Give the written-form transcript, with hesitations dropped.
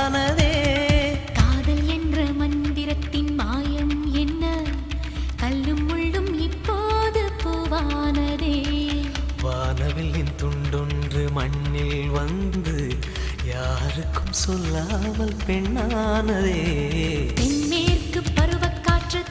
உண்டானதே. காதல் என்ற மந்திரத்தின் மாயம் என்ன, கல்லும் முள்ளும் இப்போது பூவானதே. வானவில்லின் துண்டொன்று மண்ணில் வந்து யாருக்கும் சொல்லாமல் பெண்ணானதே. தென்மேற்கு பருவக்காற்று